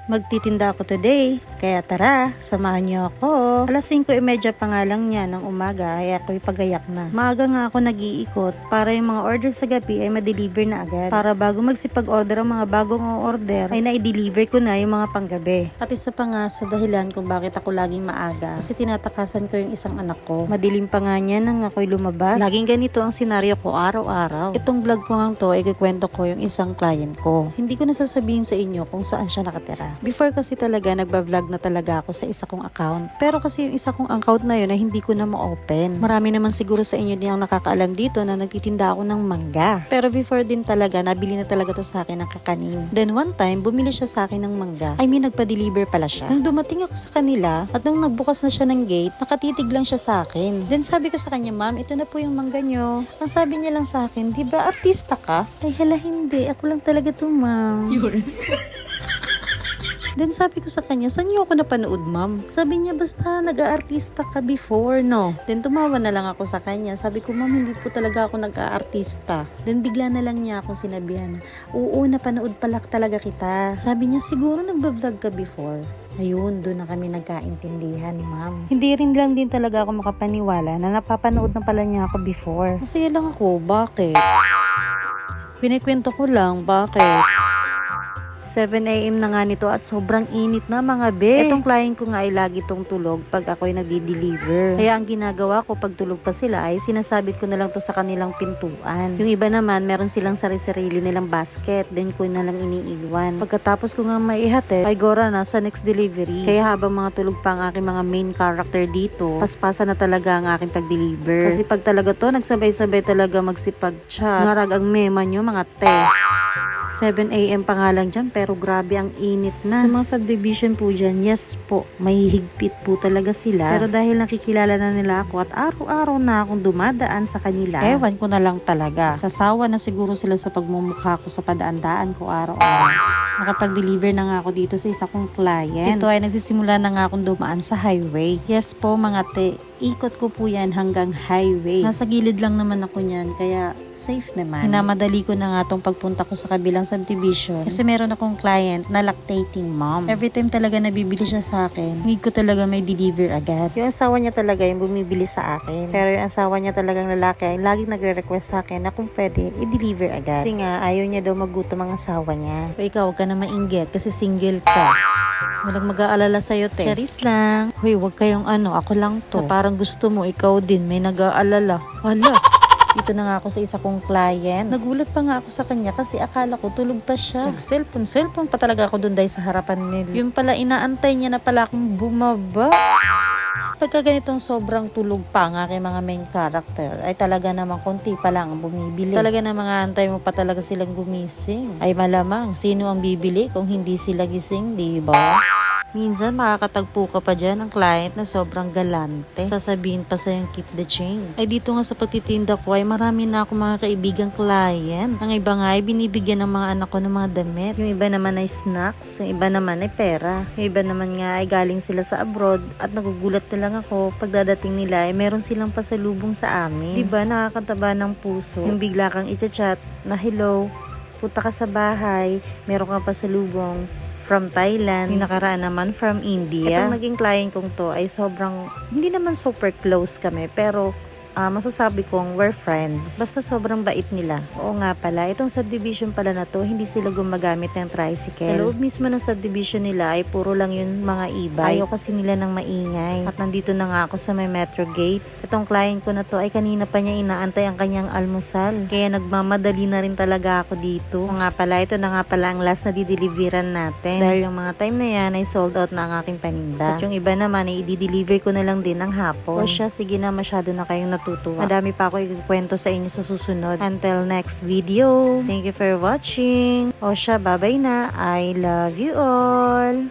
Magtitinda ako today, kaya tara, samahan niyo ako. Alas 5:30 pa nga lang niya ng umaga ay ako'y pagayak na. Maaga nga ako nag-iikot para yung mga order sa gabi ay ma-deliver na agad. Para bago magsipag-order ang mga bagong order ay na-deliver ko na yung mga panggabi. At isa pa nga sa dahilan kung bakit ako laging maaga, kasi tinatakasan ko yung isang anak ko. Madilim pa nga niya nang ako'y lumabas. Laging ganito ang senaryo ko araw-araw. Itong vlog ko nga to ay kikwento ko yung isang client ko. Hindi ko nasasabihin sa inyo kung saan siya nakatira. Before kasi talaga nagba-vlog na talaga ako sa isa kong account. Pero kasi yung isa kong account na yun ay hindi ko na ma-open. Marami naman siguro sa inyo din ang nakakaalam dito na nagtitinda ako ng mangga. Pero before din talaga, nabili na talaga to sa akin ng kakanin. Then one time, bumili siya sa akin ng mangga. I mean, nagpa-deliver pala siya. Nung dumating ako sa kanila at nung nagbukas na siya ng gate, nakatitig lang siya sa akin. Then sabi ko sa kanya, ma'am, ito na po yung mangga nyo. Ang sabi niya lang sa akin, di ba artista ka? Ay hala, hindi. Ako lang talaga to, ma'am. Then sabi ko sa kanya, saan niyo ako napanood, ma'am? Sabi niya, basta nag-aartista ka before, no? Then tumawa na lang ako sa kanya. Sabi ko, ma'am, hindi po talaga ako nag-aartista. Then bigla na lang niya ako sinabihan, oo, napanood pala talaga kita. Sabi niya, siguro nagba-vlog ka before. Ayun, doon na kami nagkaintindihan, ma'am. Hindi rin lang din talaga ako makapaniwala na napapanood na pala niya ako before. Masaya lang ako, bakit? Pinikwento ko lang, bakit? 7 AM na nga nito at sobrang init na mga be. Itong client ko nga ay lagi tong tulog pag ako'y nagdi-deliver. Kaya ang ginagawa ko pag tulog pa sila ay sinasabit ko na lang to sa kanilang pintuan. Yung iba naman meron silang sarili-sarili nilang basket, then ko na lang iniiwan. Pagkatapos ko nga maihatid, ay gora na sa next delivery. Kaya habang mga tulog pa ang aking mga main character dito, paspasa na talaga ang aking pag-deliver. Kasi pag talaga to, nagsabay-sabay talaga magsipag-chat. Ngarag ang mema nyo mga te. 7 AM pa nga lang dyan, pero grabe ang init na. Sa mga subdivision po dyan, yes po, may higpit po talaga sila. Pero dahil nakikilala na nila ako at araw-araw na akong dumadaan sa kanila, ewan ko na lang talaga. Sasawa na siguro sila sa pagmumukha ko sa padaan-daan ko araw-araw. Nakapag-deliver na nga ako dito sa isa kong client. Ito ay nagsisimula na nga akong dumaan sa highway. Yes po mga te, ikot ko po yan hanggang highway. Nasa gilid lang naman ako niyan, kaya safe naman. Hinamadali ko na nga tong pagpunta ko sa kabilang subdivision kasi meron akong client na lactating mom. Every time talaga nabibili siya sa akin, need ko talaga may deliver agad. Yung asawa niya talaga yung bumibili sa akin. Pero yung asawa niya talagang lalaki ay laging nagre-request sa akin na kung pwede, i-deliver agad. Kasi nga, ayaw niya daw magutom ang asawa niya. O ikaw, huwag ka na mainggit kasi single ka. Walang mag-aalala sa'yo, te. Charis lang. Hoy, wag kayong ako lang to. Na parang gusto mo, ikaw din, may nag-aalala. Hala. Dito na nga ako sa isa kong client. Nagulat pa nga ako sa kanya kasi akala ko tulog pa siya. Nag-cellphone pa talaga ako dun dahil sa harapan nila. Yung pala, inaantay niya na pala akong bumaba. Pagka ganitong sobrang tulog pa ang aking mga main character, ay talaga namang konti pa lang ang bumibili. Talaga na mga antay mo pa talaga silang gumising. Ay malamang, sino ang bibili kung hindi sila gising, di ba? Minsan makakatagpo ka pa dyan ng client na sobrang galante. Sasabihin pa sa'yong keep the change. Ay dito nga sa pagtitinda ko ay marami na ako mga kaibigang client. Ang iba nga ay binibigyan ng mga anak ko ng mga damit. Yung iba naman ay snacks. Yung iba naman ay pera. Yung iba naman nga ay galing sila sa abroad at nagugulat na lang ako pagdadating nila ay meron silang pasalubong sa amin. Diba nakakataba ng puso. Yung bigla kang i-chat na hello, punta ka sa bahay, meron kang pasalubong from Thailand. Yung nakaraan naman from India. Itong naging client kong to ay sobrang, hindi naman super close kami, pero masasabi kong we're friends. Basta sobrang bait nila. Oo nga pala, itong subdivision pala na to, hindi sila gumagamit ng tricycle. Sa loob mismo ng subdivision nila ay puro lang yun mga e-bike. Ayaw kasi nila ng maingay. At nandito na nga ako sa may metro gate. Itong client ko na to ay kanina pa niya inaantay ang kanyang almusal. Kaya nagmamadali na rin talaga ako dito. O nga pala, ito na nga pala ang last na dideliveran natin. Dahil yung mga time na yan ay sold out na ang aking paninda. At yung iba naman ay i-deliver ko na lang din ng hapon. O siya, sige na, masyado na kayong natutuwa. Madami pa ako ikikwento sa inyo sa susunod. Until next video. Thank you for watching. O siya, bye-bye na. I love you all.